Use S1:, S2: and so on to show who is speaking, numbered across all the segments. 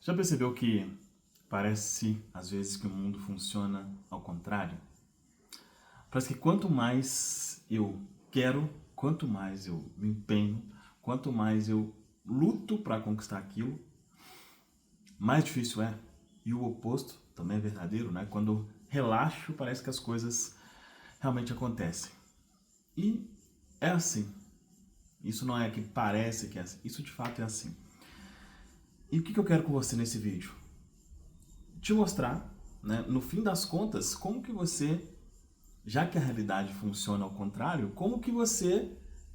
S1: Já percebeu que parece, às vezes, que o mundo funciona ao contrário? Parece que quanto mais eu quero, quanto mais eu me empenho, quanto mais eu luto para conquistar aquilo, mais difícil é. E o oposto também é verdadeiro, né? Quando eu relaxo, parece que as coisas realmente acontecem. E é assim. Isso não é que parece que é assim. Isso de fato é assim. E o que eu quero com você nesse vídeo? Te mostrar, né, no fim das contas, como que você, já que a realidade funciona ao contrário, como que você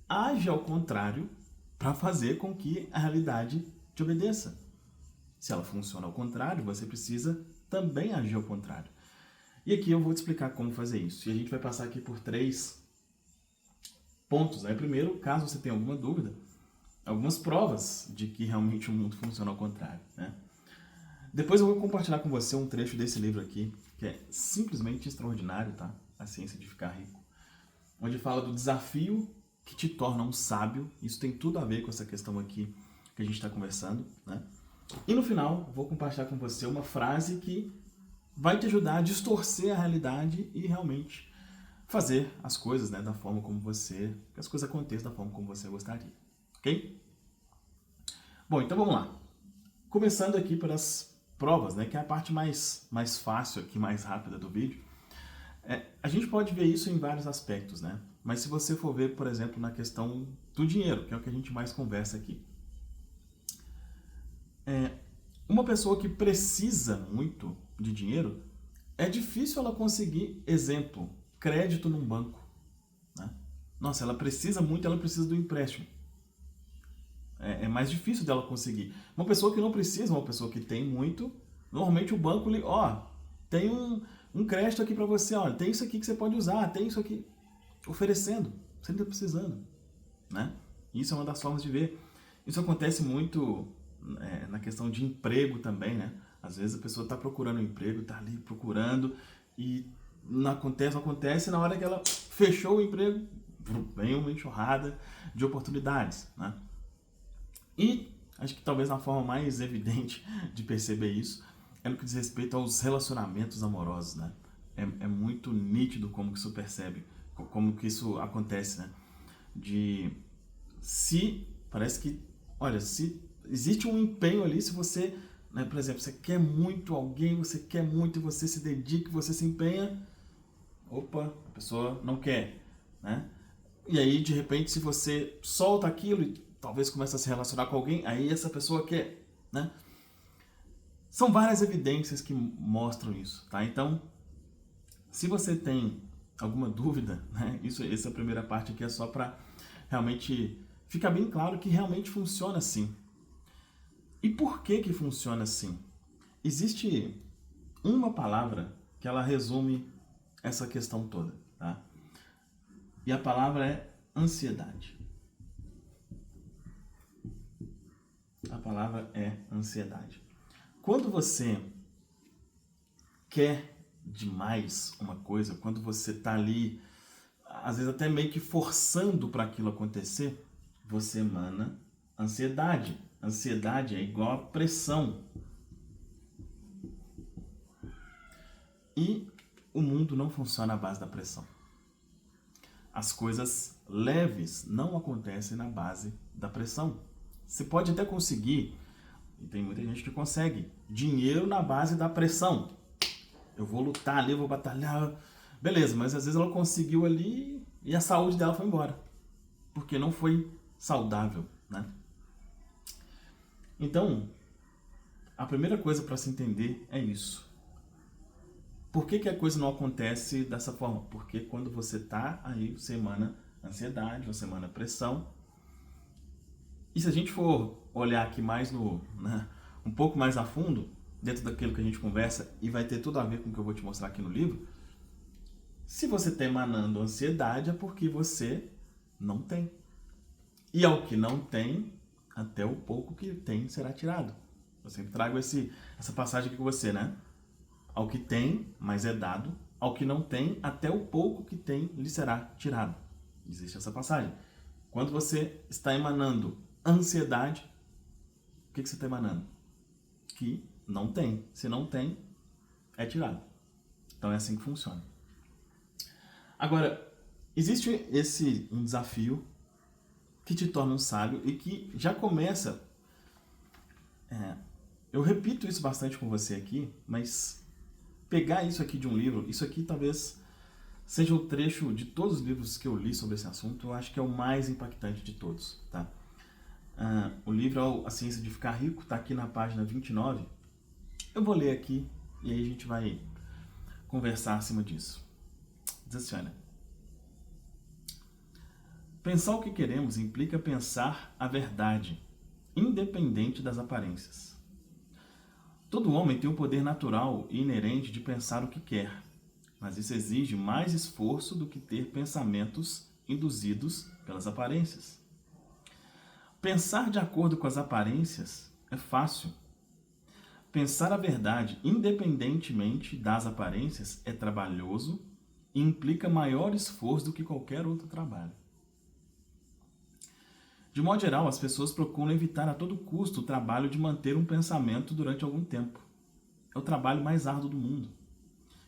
S1: age ao contrário para fazer com que a realidade te obedeça. Se ela funciona ao contrário, você precisa também agir ao contrário. E aqui eu vou te explicar como fazer isso. E a gente vai passar aqui por 3 pontos. Né? Primeiro, caso você tenha alguma dúvida, algumas provas de que realmente o mundo funciona ao contrário. Né? Depois eu vou compartilhar com você um trecho desse livro aqui, que é simplesmente extraordinário, tá? A Ciência de Ficar Rico. Onde fala do desafio que te torna um sábio. Isso tem tudo a ver com essa questão aqui que a gente está conversando, né? E no final, vou compartilhar com você uma frase que vai te ajudar a distorcer a realidade e realmente fazer as coisas, né, da forma como você, que as coisas aconteçam da forma como você gostaria, ok? Bom, então vamos lá. Começando aqui pelas provas, né, que é a parte mais fácil aqui, mais rápida do vídeo. A gente pode ver isso em vários aspectos, né? Mas se você for ver, por exemplo, na questão do dinheiro, que é o que a gente mais conversa aqui. Uma pessoa que precisa muito de dinheiro, é difícil ela conseguir, exemplo, crédito num banco. Né? Nossa, ela precisa muito, ela precisa do empréstimo. É mais difícil dela conseguir. Uma pessoa que não precisa, uma pessoa que tem muito, normalmente o banco, tem um crédito aqui para você, ó, tem isso aqui que você pode usar, tem isso aqui, oferecendo, você não está precisando. Né? Isso é uma das formas de ver. Isso acontece muito na questão de emprego também, né? Às vezes a pessoa está procurando um emprego, está ali procurando e não acontece, na hora que ela fechou o emprego, vem uma enxurrada de oportunidades, né? E acho que talvez a forma mais evidente de perceber isso é no que diz respeito aos relacionamentos amorosos, né? É muito nítido como que isso percebe, como que isso acontece, né? Parece que, olha, se existe um empenho ali, se você, né, por exemplo, você quer muito alguém, você quer muito e você se dedica, você se empenha, opa, a pessoa não quer, né? E aí, de repente, se você solta aquilo e talvez começa a se relacionar com alguém, aí essa pessoa quer, né? São várias evidências que mostram isso, tá? Então, se você tem alguma dúvida, né? Essa primeira parte aqui é só para realmente ficar bem claro que realmente funciona assim. E por que funciona assim? Existe uma palavra que ela resume essa questão toda, tá? E a palavra é ansiedade. A palavra é ansiedade. Quando você quer demais uma coisa, quando você está ali, às vezes até meio que forçando para aquilo acontecer, você emana ansiedade. Ansiedade é igual a pressão. E o mundo não funciona à base da pressão. As coisas leves não acontecem na base da pressão. Você pode até conseguir, e tem muita gente que consegue, dinheiro na base da pressão. Eu vou lutar ali, eu vou batalhar. Beleza, mas às vezes ela conseguiu ali e a saúde dela foi embora. Porque não foi saudável, né? Então, a primeira coisa para se entender é isso. Por que a coisa não acontece dessa forma? Porque quando você tá aí, você emana ansiedade, você emana pressão. E se a gente for olhar aqui mais um pouco mais a fundo, dentro daquilo que a gente conversa, e vai ter tudo a ver com o que eu vou te mostrar aqui no livro, se você está emanando ansiedade é porque você não tem. E ao que não tem, até o pouco que tem será tirado. Eu sempre trago essa passagem aqui com você, né? Ao que tem, mas é dado. Ao que não tem, até o pouco que tem lhe será tirado. Existe essa passagem. Quando você está emanando ansiedade, o que você está emanando? que não tem. Se não tem, é tirado. Então é assim que funciona. Agora, existe um desafio que te torna um sábio e que já começa... eu repito isso bastante com você aqui, mas pegar isso aqui de um livro, isso aqui talvez seja o trecho de todos os livros que eu li sobre esse assunto, eu acho que é o mais impactante de todos, tá? O livro é A Ciência de Ficar Rico, está aqui na página 29. Eu vou ler aqui e aí a gente vai conversar acima disso. Diz assim, olha: pensar o que queremos implica pensar a verdade, independente das aparências. Todo homem tem o poder natural e inerente de pensar o que quer, mas isso exige mais esforço do que ter pensamentos induzidos pelas aparências. Pensar de acordo com as aparências é fácil. Pensar a verdade independentemente das aparências é trabalhoso e implica maior esforço do que qualquer outro trabalho. De modo geral, as pessoas procuram evitar a todo custo o trabalho de manter um pensamento durante algum tempo. É o trabalho mais árduo do mundo,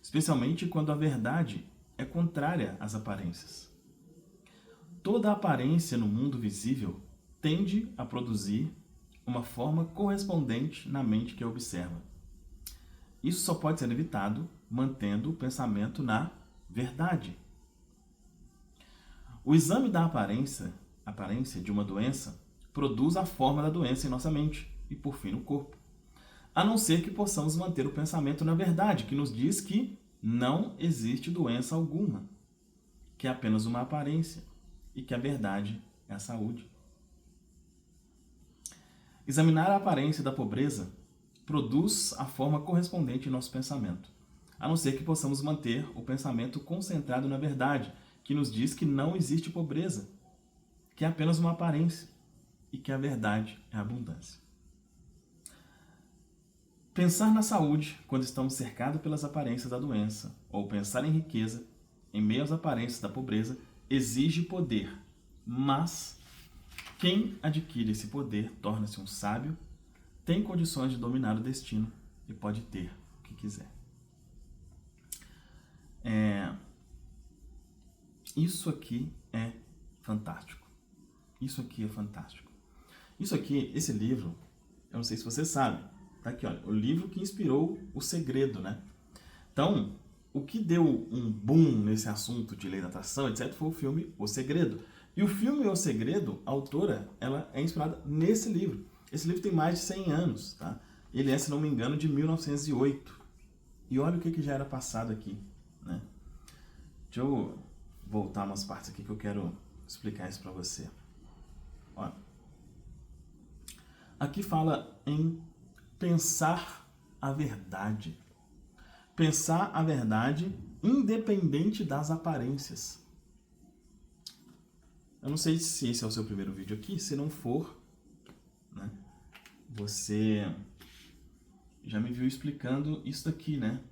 S1: especialmente quando a verdade é contrária às aparências. Toda aparência no mundo visível tende a produzir uma forma correspondente na mente que a observa. Isso só pode ser evitado mantendo o pensamento na verdade. O exame da aparência de uma doença produz a forma da doença em nossa mente e, por fim, no corpo. A não ser que possamos manter o pensamento na verdade, que nos diz que não existe doença alguma, que é apenas uma aparência e que a verdade é a saúde. Examinar a aparência da pobreza produz a forma correspondente em nosso pensamento, a não ser que possamos manter o pensamento concentrado na verdade, que nos diz que não existe pobreza, que é apenas uma aparência e que a verdade é a abundância. Pensar na saúde quando estamos cercados pelas aparências da doença, ou pensar em riqueza em meio às aparências da pobreza, exige poder, mas quem adquire esse poder torna-se um sábio, tem condições de dominar o destino e pode ter o que quiser. Isso aqui é fantástico. Isso aqui é fantástico. Isso aqui, esse livro, eu não sei se você sabe, tá aqui, olha, o livro que inspirou O Segredo, né? Então, o que deu um boom nesse assunto de lei da atração, etc., foi o filme O Segredo. E o filme O Segredo, a autora, ela é inspirada nesse livro. Esse livro tem mais de 100 anos, tá? Ele é, se não me engano, de 1908. E olha o que já era passado aqui, né? Deixa eu voltar umas partes aqui que eu quero explicar isso para você. Olha. Aqui fala em pensar a verdade. Pensar a verdade independente das aparências. Eu não sei se esse é o seu primeiro vídeo aqui. Se não for, né, você já me viu explicando isso daqui, né?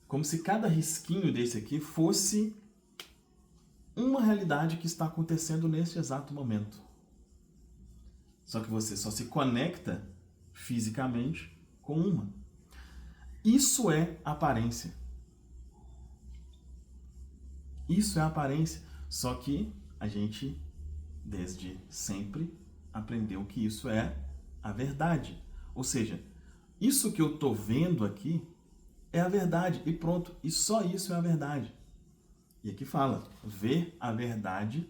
S1: Como se cada risquinho desse aqui fosse uma realidade que está acontecendo neste exato momento. Só que você só se conecta fisicamente com uma. Isso é aparência. Isso é aparência. Só que a gente, desde sempre, aprendeu que isso é a verdade. Ou seja, isso que eu estou vendo aqui é a verdade. E pronto. E só isso é a verdade. E aqui fala, ver a verdade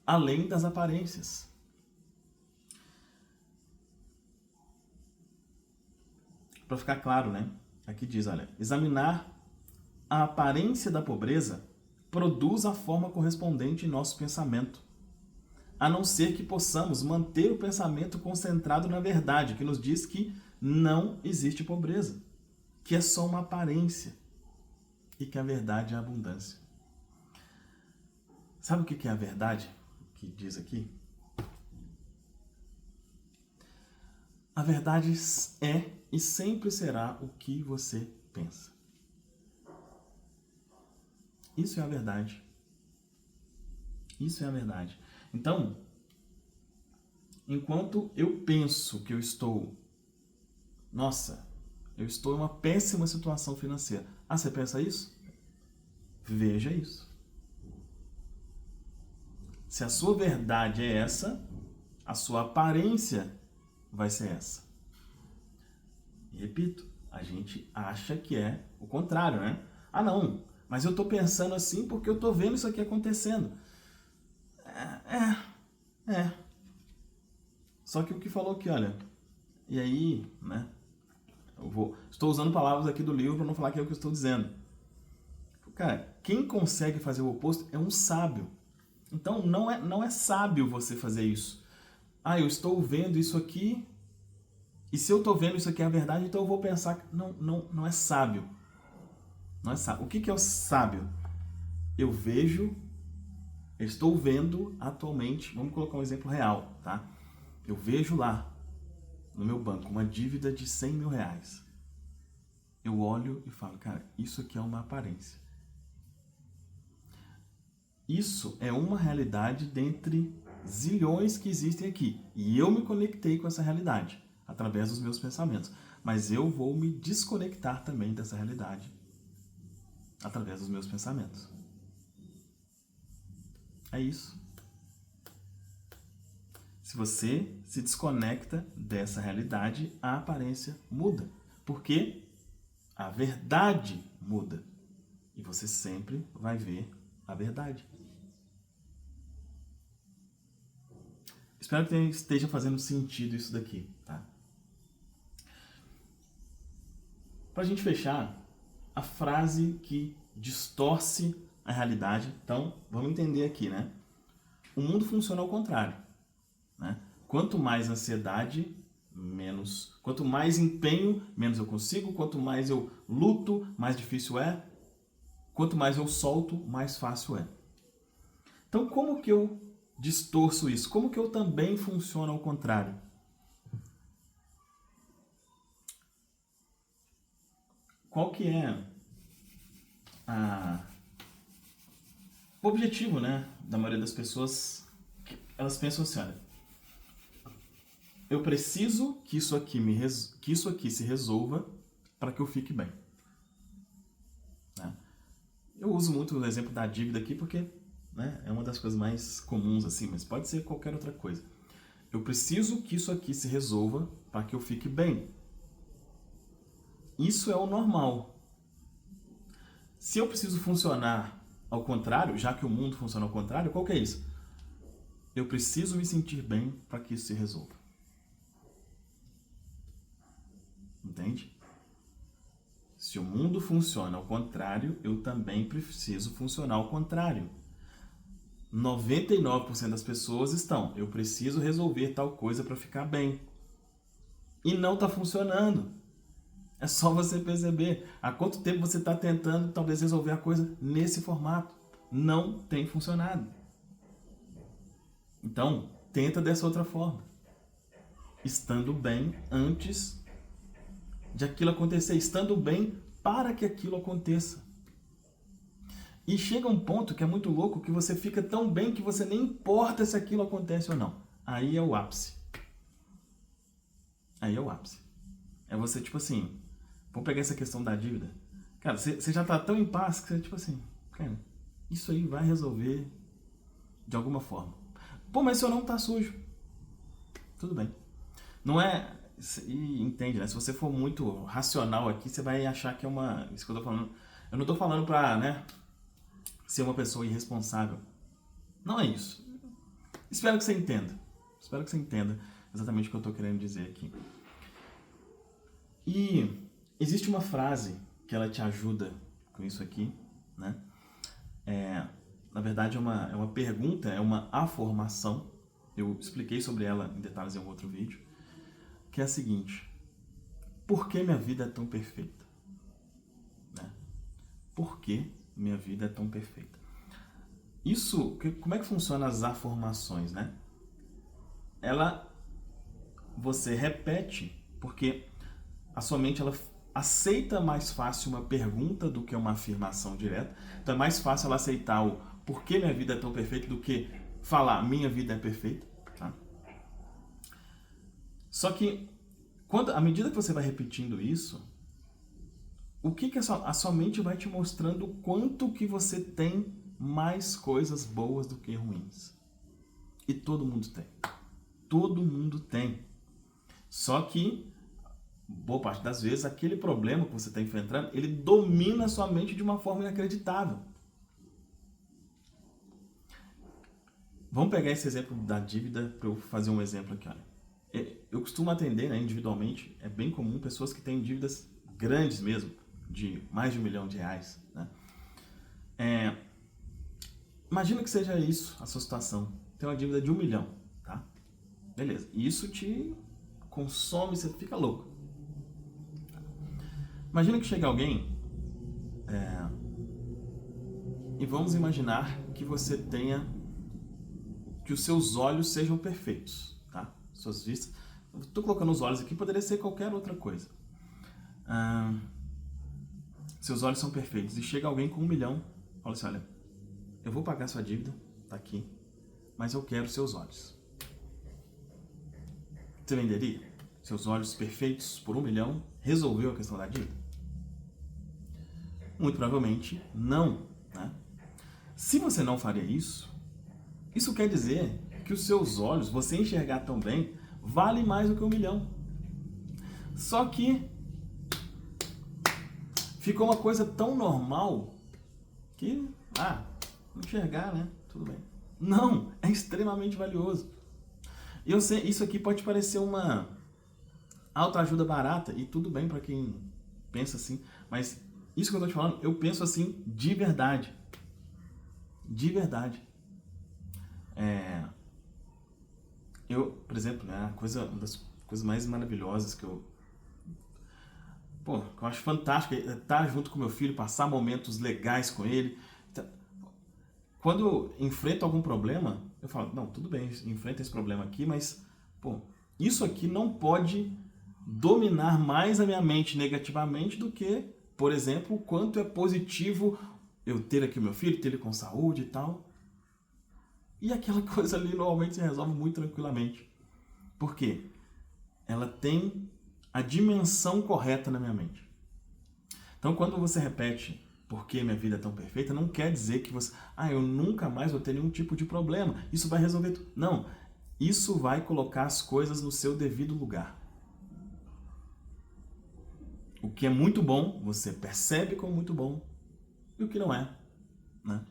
S1: além das aparências. Para ficar claro, né? Aqui diz, olha, examinar a aparência da pobreza produz a forma correspondente em nosso pensamento, a não ser que possamos manter o pensamento concentrado na verdade, que nos diz que não existe pobreza, que é só uma aparência e que a verdade é a abundância. Sabe o que é a verdade que diz aqui? A verdade é e sempre será o que você pensa. Isso é a verdade. Isso é a verdade. Então, enquanto eu penso que eu estou Nossa, eu estou em uma péssima situação financeira. Ah, você pensa isso? Veja isso. Se a sua verdade é essa, a sua aparência vai ser essa. E repito, a gente acha que é o contrário, né? Ah, não, mas eu estou pensando assim porque eu estou vendo isso aqui acontecendo. É. Só que o que falou aqui, olha, e aí, né? Estou usando palavras aqui do livro para não falar que é o que eu estou dizendo. Cara, quem consegue fazer o oposto é um sábio. Então não é sábio você fazer isso. Ah, eu estou vendo isso aqui, e se eu estou vendo isso aqui é a verdade, então eu vou pensar que não é sábio. Não é sábio. O que é o sábio? Eu estou vendo atualmente, vamos colocar um exemplo real, tá? Eu vejo lá no meu banco uma dívida de 100 mil reais. Eu olho e falo, cara, isso aqui é uma aparência. Isso é uma realidade dentre zilhões que existem aqui. E eu me conectei com essa realidade através dos meus pensamentos. Mas eu vou me desconectar também dessa realidade através dos meus pensamentos. É isso. Se você se desconecta dessa realidade, a aparência muda. Porque a verdade muda. E você sempre vai ver a verdade. Espero que esteja fazendo sentido isso daqui, tá? Pra gente fechar, a frase que distorce a realidade. Então, vamos entender aqui, né? O mundo funciona ao contrário, né? Quanto mais ansiedade, menos. Quanto mais empenho, menos eu consigo. Quanto mais eu luto, mais difícil é. Quanto mais eu solto, mais fácil é. Então, como que eu distorço isso? Como que eu também funciono ao contrário? Qual que é o objetivo, né, da maioria das pessoas? Elas pensam assim, olha, eu preciso que isso aqui se resolva para que eu fique bem. Né? Eu uso muito o exemplo da dívida aqui porque, né, é uma das coisas mais comuns assim, mas pode ser qualquer outra coisa. Eu preciso que isso aqui se resolva para que eu fique bem. Isso é o normal. Se eu preciso funcionar ao contrário, já que o mundo funciona ao contrário, qual que é isso? Eu preciso me sentir bem para que isso se resolva. Entende? Se o mundo funciona ao contrário, eu também preciso funcionar ao contrário. 99% das pessoas estão, eu preciso resolver tal coisa para ficar bem. E não está funcionando. É só você perceber. Há quanto tempo você está tentando talvez resolver a coisa nesse formato? Não tem funcionado. Então, tenta dessa outra forma. Estando bem antes de aquilo acontecer. Estando bem para que aquilo aconteça. E chega um ponto que é muito louco, que você fica tão bem que você nem importa se aquilo acontece ou não. Aí é o ápice. Aí é o ápice. É você, tipo assim, vamos pegar essa questão da dívida. Cara, você já tá tão em paz que você, tipo assim, cara, isso aí vai resolver de alguma forma. Pô, mas o senhor não tá sujo. Tudo bem. Não é... E entende, né? Se você for muito racional aqui, você vai achar que é uma... Isso que eu tô falando... Eu não tô falando pra, né, ser uma pessoa irresponsável. Não é isso. Espero que você entenda. Espero que você entenda exatamente o que eu tô querendo dizer aqui. E existe uma frase que ela te ajuda com isso aqui, né? Na verdade é uma pergunta, é uma afirmação. Eu expliquei sobre ela em detalhes em um outro vídeo, que é a seguinte: por que minha vida é tão perfeita? Né? Por que minha vida é tão perfeita? Isso, como é que funciona as afirmações, né? Você repete, porque a sua mente ela aceita mais fácil uma pergunta do que uma afirmação direta. Então é mais fácil ela aceitar o por que minha vida é tão perfeita do que falar minha vida é perfeita. Tá? Só que à medida que você vai repetindo isso, o que a sua mente vai te mostrando o quanto que você tem mais coisas boas do que ruins. E todo mundo tem. Todo mundo tem. Só que, boa parte das vezes, aquele problema que você está enfrentando, ele domina a sua mente de uma forma inacreditável. Vamos pegar esse exemplo da dívida para eu fazer um exemplo aqui. Olha. Eu costumo atender, né, individualmente, é bem comum pessoas que têm dívidas grandes mesmo, de mais de R$1 milhão, né? Imagina que seja isso a sua situação. Tem uma dívida de R$1 milhão, tá? Beleza. Isso te consome, você fica louco. Imagina que chega alguém e vamos imaginar que você tenha, que os seus olhos sejam perfeitos, tá? Suas vistas. Estou colocando os olhos aqui, poderia ser qualquer outra coisa. Seus olhos são perfeitos e chega alguém com R$1 milhão, fala assim, olha, eu vou pagar sua dívida, tá aqui, mas eu quero seus olhos. Você venderia seus olhos perfeitos por R$1 milhão? Resolveu a questão da dívida? Muito provavelmente não, né? Se você não faria isso, isso quer dizer que os seus olhos, você enxergar tão bem, vale mais do que R$1 milhão. Só que ficou uma coisa tão normal que, enxergar, né? Tudo bem. Não, é extremamente valioso. E eu sei, isso aqui pode parecer uma autoajuda barata, e tudo bem para quem pensa assim, mas isso que eu tô te falando, eu penso assim de verdade. De verdade. Eu, por exemplo, né, uma das coisas mais maravilhosas que eu acho fantástico é estar junto com meu filho, passar momentos legais com ele. Quando eu enfrento algum problema, eu falo, não, tudo bem, enfrenta esse problema aqui, mas, isso aqui não pode dominar mais a minha mente negativamente do que, por exemplo, o quanto é positivo eu ter aqui o meu filho, ter ele com saúde e tal. E aquela coisa ali normalmente se resolve muito tranquilamente. Por quê? Ela tem a dimensão correta na minha mente. Então, quando você repete por que minha vida é tão perfeita, não quer dizer que você, eu nunca mais vou ter nenhum tipo de problema, isso vai resolver tudo. Não, isso vai colocar as coisas no seu devido lugar. O que é muito bom, você percebe como muito bom, e o que não é, né?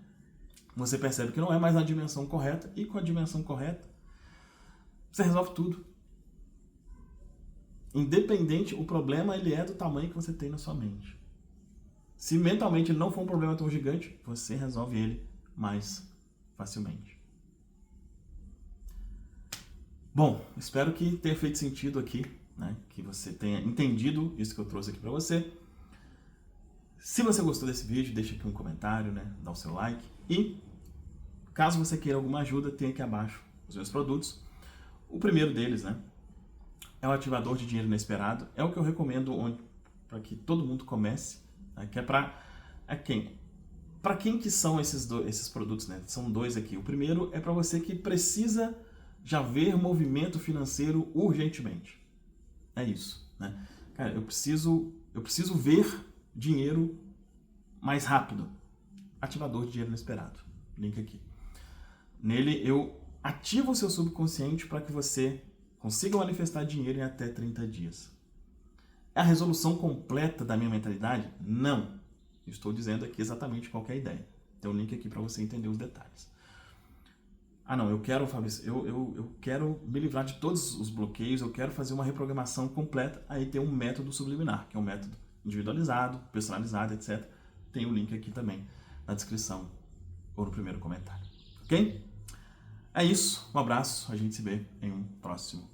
S1: Você percebe que não é mais na dimensão correta, e com a dimensão correta, você resolve tudo. Independente, o problema ele é do tamanho que você tem na sua mente. Se mentalmente ele não for um problema tão gigante, você resolve ele mais facilmente. Bom, espero que tenha feito sentido aqui, né? Que você tenha entendido isso que eu trouxe aqui para você. Se você gostou desse vídeo, deixa aqui um comentário, né? Dá o seu like. E caso você queira alguma ajuda, tem aqui abaixo os meus produtos. O primeiro deles, né? É o ativador de dinheiro inesperado. É o que eu recomendo para que todo mundo comece, né? Que é para quem que são esses produtos, né? São dois aqui. O primeiro é para você que precisa já ver movimento financeiro urgentemente. É isso, né? Cara, eu preciso ver dinheiro mais rápido. Ativador de dinheiro inesperado. Link aqui. Nele eu ativo o seu subconsciente para que você consiga manifestar dinheiro em até 30 dias. É a resolução completa da minha mentalidade? Não. Estou dizendo aqui exatamente qual é a ideia. Tem um link aqui para você entender os detalhes. Não, eu quero, Fabrício, eu quero me livrar de todos os bloqueios, eu quero fazer uma reprogramação completa. Aí tem um método subliminar, que é um método individualizado, personalizado, etc. Tem o link aqui também na descrição ou no primeiro comentário. Ok? É isso, um abraço, a gente se vê em um próximo